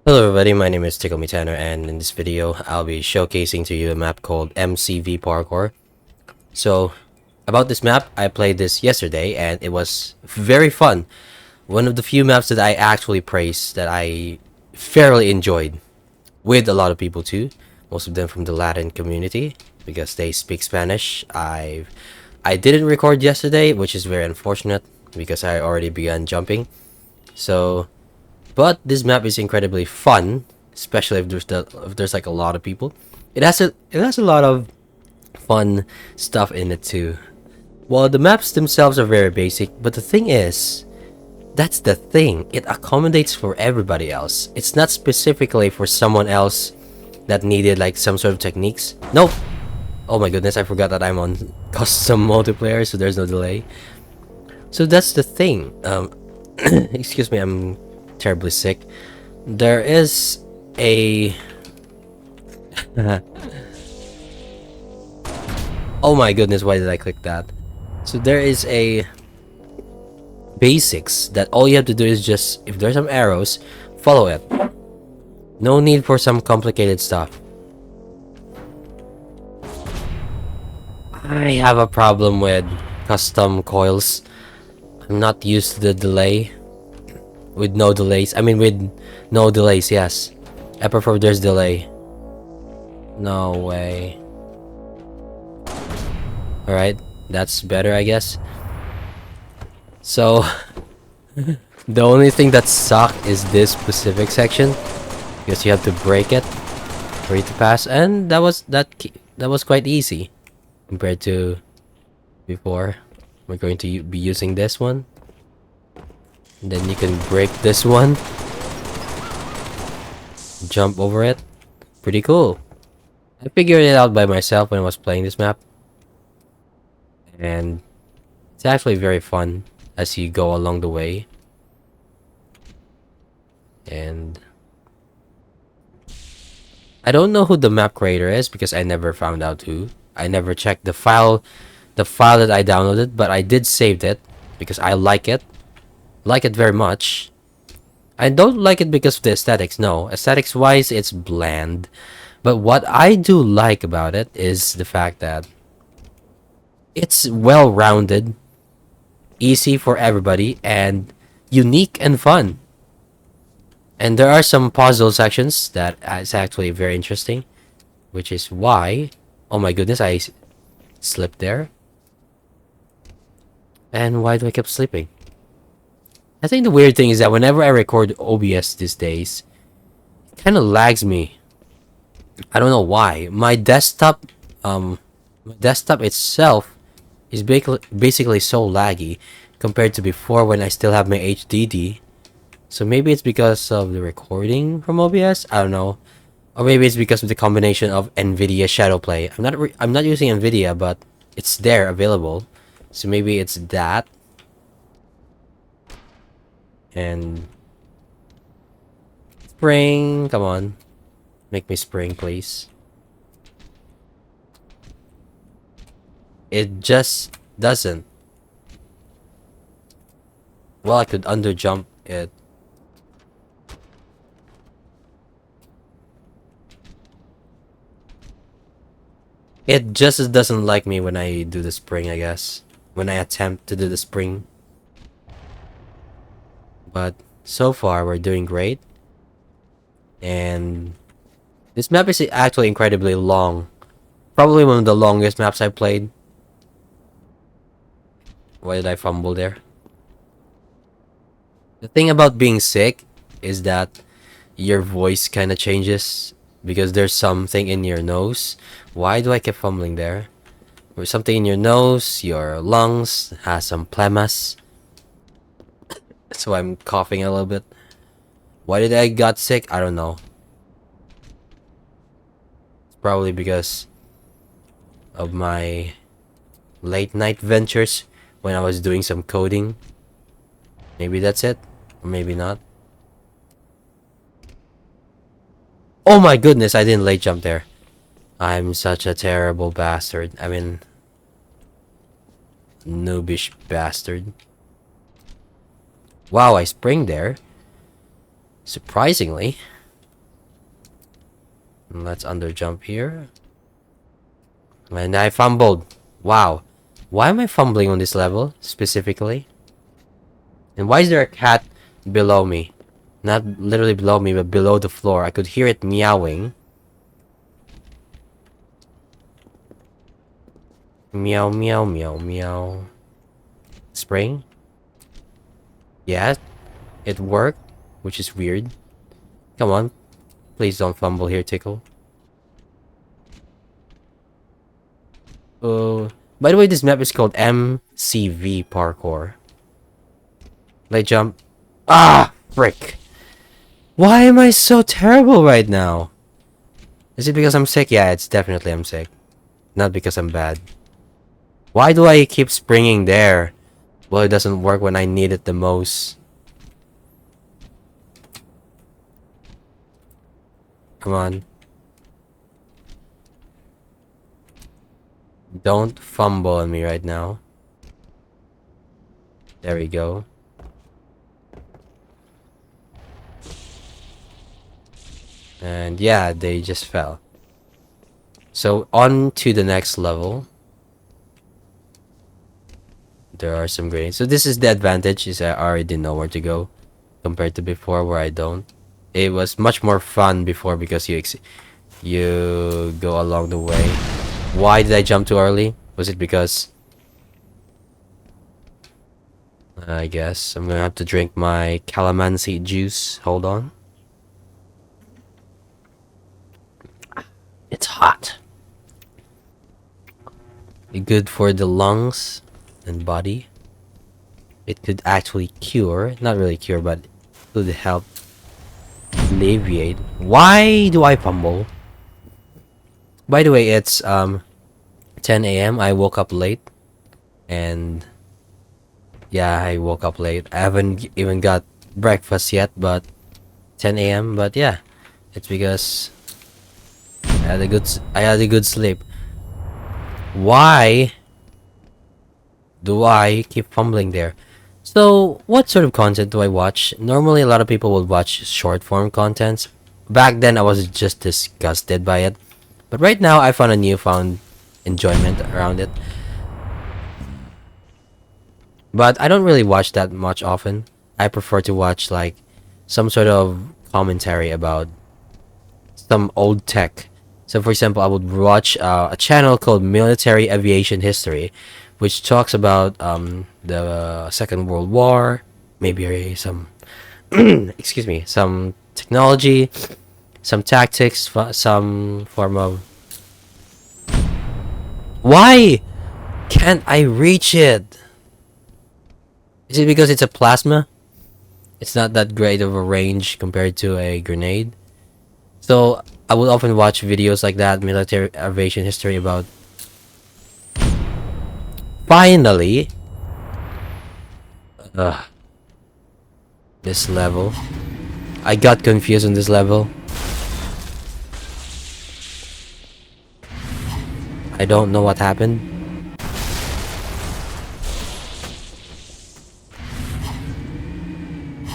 Hello everybody, my name is Tickle Me Tanner, and in this video I'll be showcasing to you a map called MCV Parkour. So, about this map, I played this yesterday and it was very fun. One of the few maps that I actually praised that I fairly enjoyed, with a lot of people too. Most of them from the Latin community because they speak Spanish. I didn't record yesterday, which is very unfortunate because I already began jumping. So but this map is incredibly fun, especially if there's like a lot of people. It has a lot of fun stuff in it too. Well, the maps themselves are very basic, but the thing is, that's the thing. It accommodates for everybody else. It's not specifically for someone else that needed like some sort of techniques. Nope. Oh my goodness, I forgot that I'm on custom multiplayer, so there's no delay. So that's the thing. Excuse me, I'm terribly sick. There is a oh my goodness, why did I click that? So there is a basics that all you have to do is just, if there's some arrows, follow it. No need for some complicated stuff. I have a problem with custom coils. I'm not used to the delay. With no delays. I mean with no delays, yes. I prefer there's delay. No way. Alright, that's better I guess. So the only thing that sucked is this specific section. Because you have to break it for it to pass. And that was quite easy compared to before. We're going to be using this one. And then you can break this one. Jump over it. Pretty cool. I figured it out by myself when I was playing this map. And it's actually very fun as you go along the way. And I don't know who the map creator is because I never found out who. I never checked the file that I downloaded, but I did save it because I like it. Like it very much. I don't like it because of the aesthetics, no. Aesthetics wise, it's bland. But what I do like about it is the fact that it's well rounded, easy for everybody, and unique and fun. And there are some puzzle sections that is actually very interesting, which is why, oh my goodness, I slipped there. And why do I keep sleeping? I think the weird thing is that whenever I record OBS these days, it kind of lags me. I don't know why. My desktop itself is basically so laggy compared to before when I still have my HDD. So maybe it's because of the recording from OBS. I don't know, or maybe it's because of the combination of NVIDIA Shadowplay. I'm not using NVIDIA, but it's there available. So maybe it's that. And spring, come on. Make me spring, please. It just doesn't. Well, I could underjump it. It just doesn't like me when I do the spring, I guess. When I attempt to do the spring. But so far, we're doing great. And this map is actually incredibly long. Probably one of the longest maps I played. Why did I fumble there? The thing about being sick is that your voice kind of changes because there's something in your nose. Why do I keep fumbling there? There's something in your nose, your lungs has some plemas. So I'm coughing a little bit. Why did I got sick? I don't know. It's probably because of my late night ventures when I was doing some coding. Maybe that's it, or maybe not. Oh my goodness, I didn't late jump there. I'm such a terrible bastard. I mean, noobish bastard. Wow, I spring there. Surprisingly. Let's under jump here. And I fumbled. Wow. Why am I fumbling on this level specifically? And why is there a cat below me? Not literally below me, but below the floor. I could hear it meowing. Meow, meow, meow, meow. Spring? Yeah, it worked, which is weird. Come on. Please don't fumble here, Tickle. By the way, this map is called MCV Parkour. Late jump. Ah! Frick. Why am I so terrible right now? Is it because I'm sick? Yeah, it's definitely I'm sick. Not because I'm bad. Why do I keep springing there? Well, it doesn't work when I need it the most. Come on. Don't fumble on me right now. There we go. And yeah, they just fell. So on to the next level. There are some grades. So this is the advantage, is I already know where to go compared to before where I don't. It was much more fun before because you go along the way. Why did I jump too early? Was it because I guess I'm gonna have to drink my calamansi juice. Hold on. It's hot. Good for the lungs and body. It could actually cure, not really cure, but it could help alleviate. Why do I fumble? By the way, it's 10 a.m. I woke up late, and yeah, I woke up late. I haven't even got breakfast yet, but 10 a.m. But yeah, it's because I had a good sleep. Why do I keep fumbling there? So, what sort of content do I watch? Normally, a lot of people would watch short form contents. Back then, I was just disgusted by it. But right now, I found a newfound enjoyment around it. But I don't really watch that much often. I prefer to watch like some sort of commentary about some old tech. So for example, I would watch a channel called Military Aviation History, which talks about the Second World War, maybe some excuse me, some technology, some tactics, some form of. Why can't I reach it? Is it because it's a plasma? It's not that great of a range compared to a grenade. So I would often watch videos like that, military aviation history about. Finally, this level. I got confused on this level. I don't know what happened.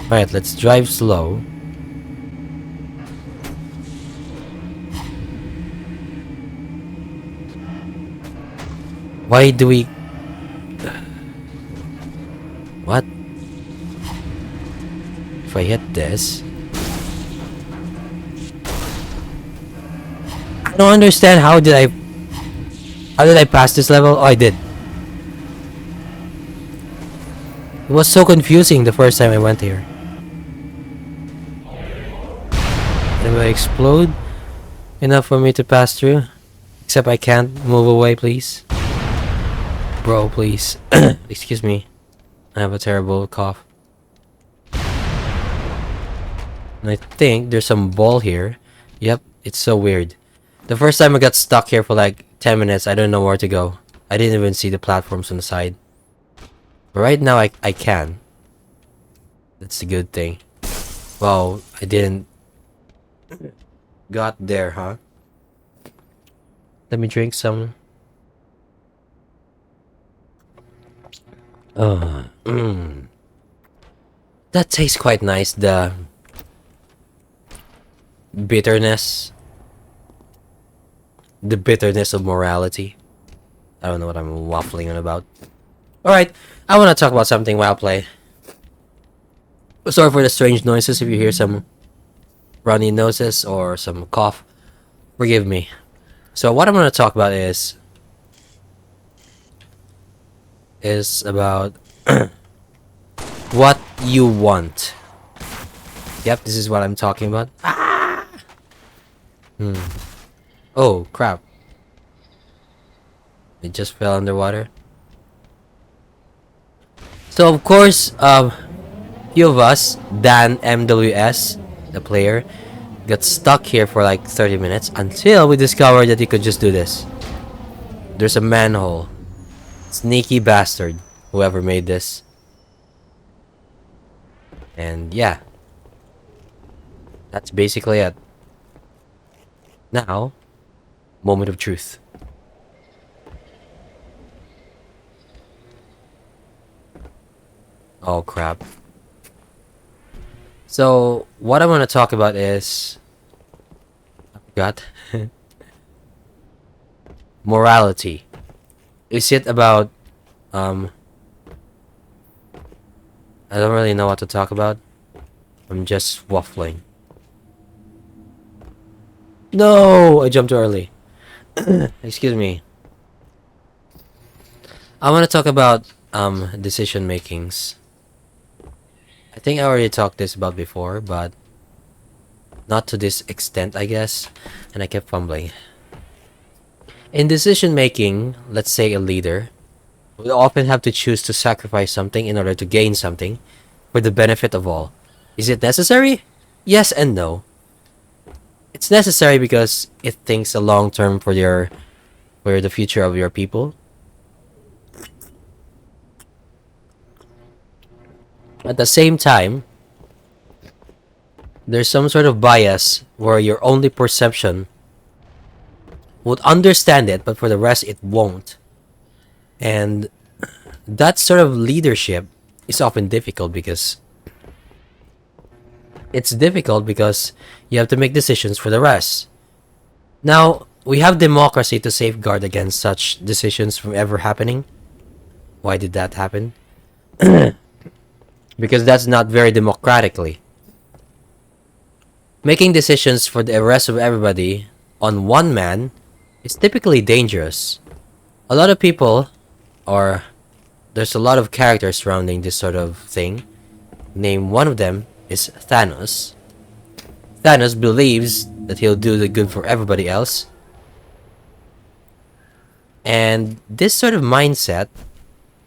Alright, let's drive slow. Why do we... What? If I hit this... I don't understand how did I pass this level? Oh, I did. It was so confusing the first time I went here. And will I explode enough for me to pass through? Except I can't move away, please. Bro, please. Excuse me. I have a terrible cough. And I think there's some ball here. Yep, it's so weird. The first time I got stuck here for like 10 minutes, I don't know where to go. I didn't even see the platforms on the side. But right now, I can. That's a good thing. Well, I didn't... Got there, huh? Let me drink some... That tastes quite nice, the bitterness the bitterness of morality. I don't know what I'm waffling on about. Alright, I want to talk about something while I play. Sorry for the strange noises if you hear some runny noses or some cough. Forgive me. So what I'm going to talk about is about what you want. Yep, this is what I'm talking about. Ah! Oh, crap. It just fell underwater. So, of course, few of us, Dan MWS, the player, got stuck here for like 30 minutes until we discovered that you could just do this. There's a manhole. Sneaky bastard, whoever made this. And yeah, that's basically it. Now, moment of truth. Oh crap. So, what I want to talk about is... I forgot. Morality. Is it about... I don't really know what to talk about. I'm just waffling. No! I jumped too early. Excuse me. I want to talk about decision makings. I think I already talked this about before, but not to this extent, I guess. And I kept fumbling. In decision making, let's say a leader would often have to choose to sacrifice something in order to gain something for the benefit of all. Is it necessary? Yes and no. It's necessary because it thinks a long term for the future of your people. At the same time, there's some sort of bias where your only perception would understand it, but for the rest it won't. And that sort of leadership is often difficult because you have to make decisions for the rest. Now, we have democracy to safeguard against such decisions from ever happening. Why did that happen? Because that's not very democratically. Making decisions for the rest of everybody on one man is typically dangerous. A lot of people, or there's a lot of characters surrounding this sort of thing. Name one of them is Thanos. Thanos believes that he'll do the good for everybody else. And this sort of mindset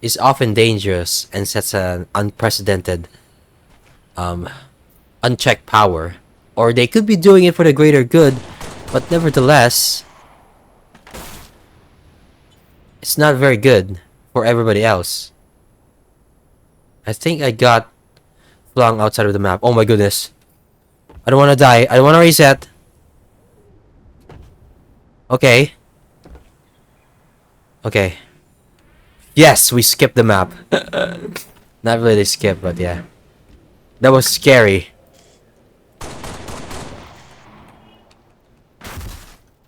is often dangerous and sets an unprecedented, unchecked power. Or they could be doing it for the greater good, but nevertheless, it's not very good for everybody else. I think I got flung outside of the map. Oh my goodness. I don't want to die. I don't want to reset. Okay. Okay. Yes, we skipped the map. Not really skip, but yeah. That was scary.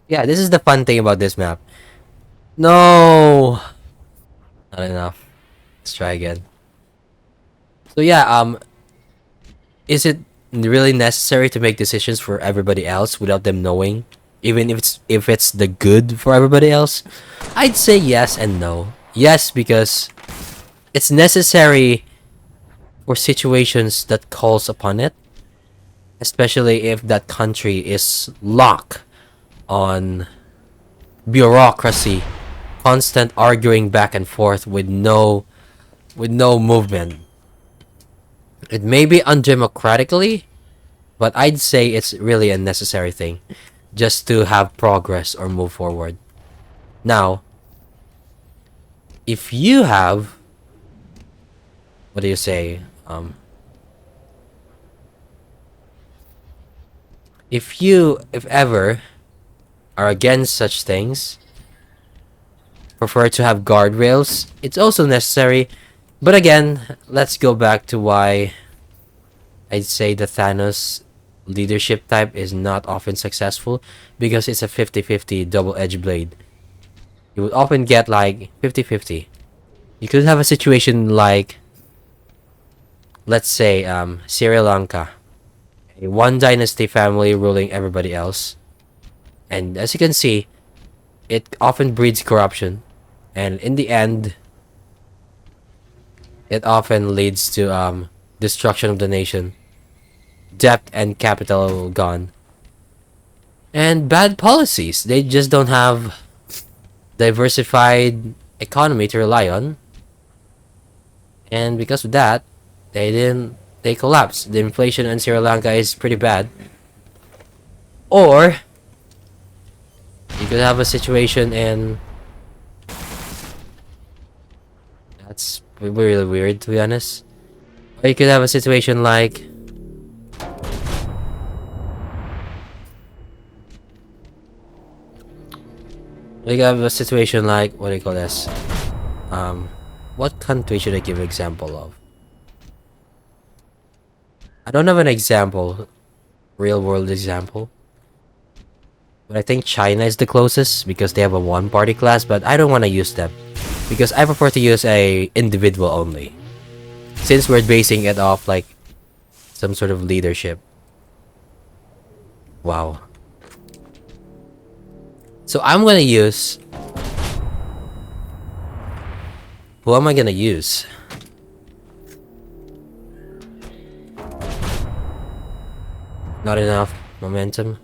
Yeah, this is the fun thing about this map. No! Not enough. Let's try again. So yeah, is it really necessary to make decisions for everybody else without them knowing? Even if it's the good for everybody else? I'd say yes and no. Yes, because it's necessary for situations that calls upon it, especially if that country is locked on bureaucracy, constant arguing back and forth with no movement. It may be undemocratically, but I'd say it's really a necessary thing just to have progress or move forward. Now, if you have, what do you say? If ever are against such things, prefer to have guardrails, it's also necessary. But again, let's go back to why I'd say the Thanos leadership type is not often successful because it's a 50-50 double-edged blade. You would often get like 50-50. You could have a situation like, let's say, Sri Lanka, a one dynasty family ruling everybody else. And as you can see, it often breeds corruption. And in the end, it often leads to destruction of the nation, debt and capital gone, and bad policies. They just don't have diversified economy to rely on, and because of that, they collapse. The inflation in Sri Lanka is pretty bad. Or you could have a situation in, that's really weird to be honest. Or you could have a situation like, we have a situation like, what do you call this? What country should I give an example of? I don't have an example, real world example. But I think China is the closest because they have a one party class, but I don't want to use them because I prefer to use a individual only. Since we're basing it off like some sort of leadership. Wow. So I'm gonna use, who am I gonna use? Not enough momentum.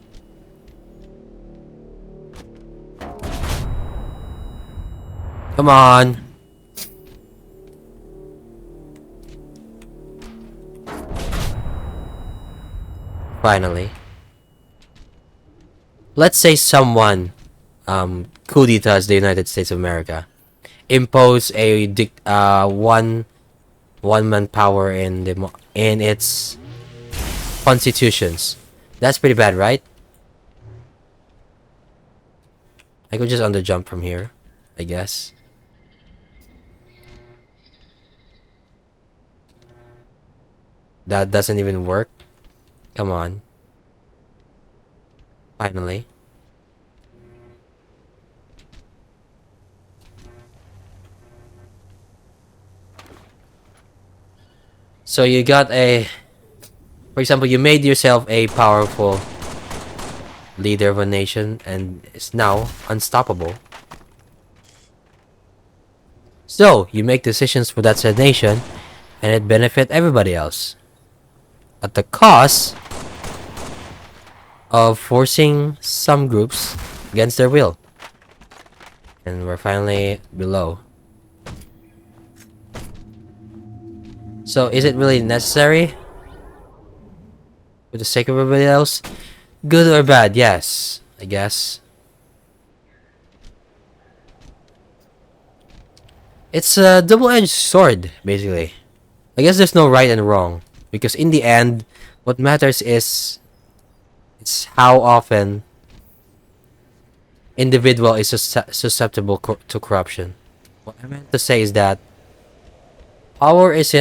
Come on. Finally. Let's say someone coup d'etats the United States of America, impose a one man power in its constitutions. That's pretty bad, right? I could just underjump from here, I guess. That doesn't even work. Come on. Finally. So you got a, for example, you made yourself a powerful leader of a nation and is now unstoppable. So you make decisions for that said nation and it benefit everybody else at the cost of forcing some groups against their will. And we're finally below. So is it really necessary? For the sake of everybody else? Good or bad? Yes, I guess. It's a double-edged sword, basically. I guess there's no right and wrong. Because in the end, what matters is it's how often individual is susceptible to corruption. What I meant to say is that power is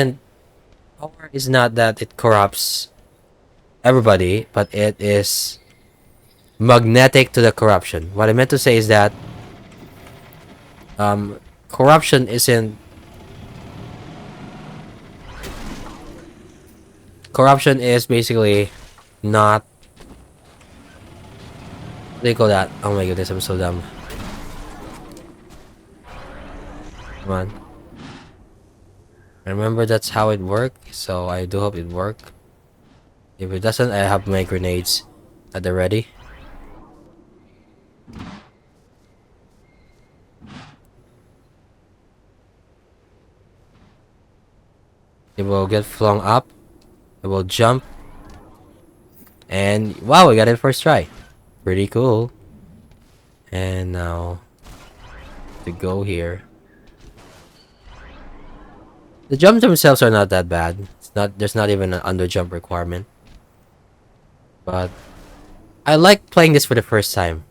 not that it corrupts everybody, but it is magnetic to the corruption. What I meant to say is that corruption isn't, corruption is basically not, what do you call that? Oh my goodness, I'm so dumb. Come on. Remember, that's how it works, so I do hope it works. If it doesn't, I have my grenades at the ready. It will get flung up. It will jump. And wow, we got it first try. Pretty cool. And now to go here. The jumps themselves are not that bad. There's not even an under jump requirement. But I like playing this for the first time.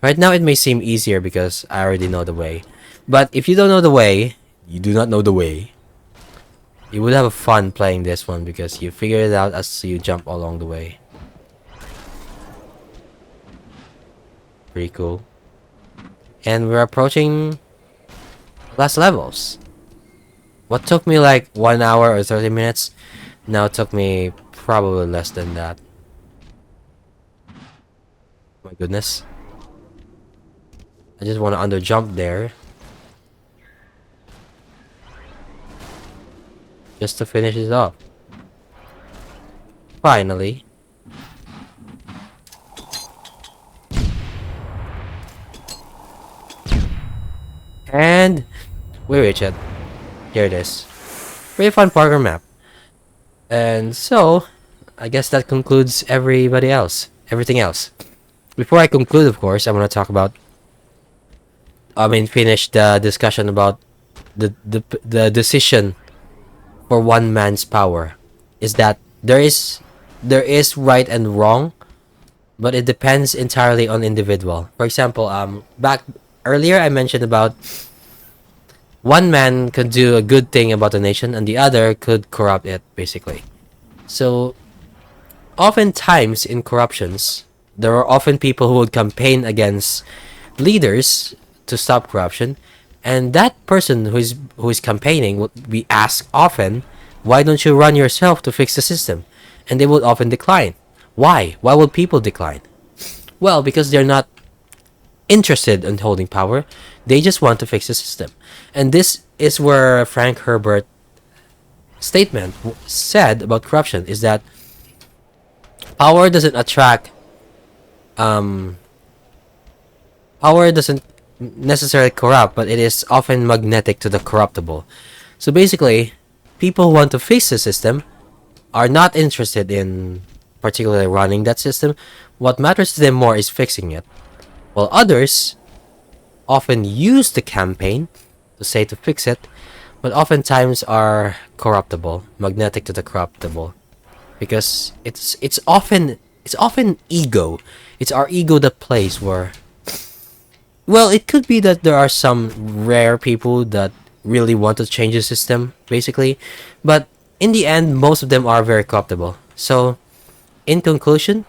Right now it may seem easier because I already know the way. But if you don't know the way, you do not know the way. You would have fun playing this one because you figure it out as you jump along the way. Pretty cool. And we're approaching last levels. What took me like 1 hour or 30 minutes now took me probably less than that. My goodness. I just want to under jump there. Just to finish it off. Finally. And we reach it. Here it is. Pretty fun Parkour map. And so, I guess that concludes everything else. Before I conclude, of course, I want to talk about, finish the discussion about the decision for one man's power. Is that there is right and wrong, but it depends entirely on individual. For example, back earlier I mentioned about one man could do a good thing about a nation and the other could corrupt it, basically. So oftentimes in corruptions, there are often people who would campaign against leaders to stop corruption, and that person who is campaigning would be asked often, why don't you run yourself to fix the system? And they would often decline. Why would people decline? Well, because they're not interested in holding power, they just want to fix the system. And this is where Frank Herbert statement said about corruption is that power doesn't attract power doesn't necessarily corrupt, but it is often magnetic to the corruptible. So basically, people who want to fix the system are not interested in particularly running that system. What matters to them more is fixing it, while others often use the campaign to say to fix it, but oftentimes are corruptible, magnetic to the corruptible, because it's often ego. It's our ego that plays where. Well, it could be that there are some rare people that really want to change the system, basically, but in the end, most of them are very corruptible. So, in conclusion,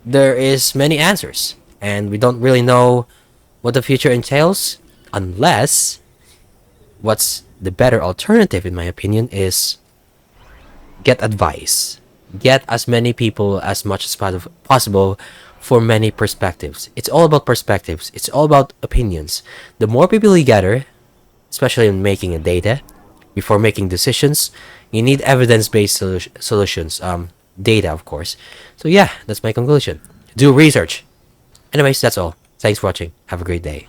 there is many answers, and we don't really know what the future entails, unless what's the better alternative, in my opinion, is get advice. Get as many people as much as possible for many perspectives. It's all about perspectives. It's all about opinions. The more people you gather, especially in making a data, before making decisions, you need evidence-based solutions. Data, of course. So yeah, that's my conclusion. Do research. Anyways, that's all. Thanks for watching. Have a great day.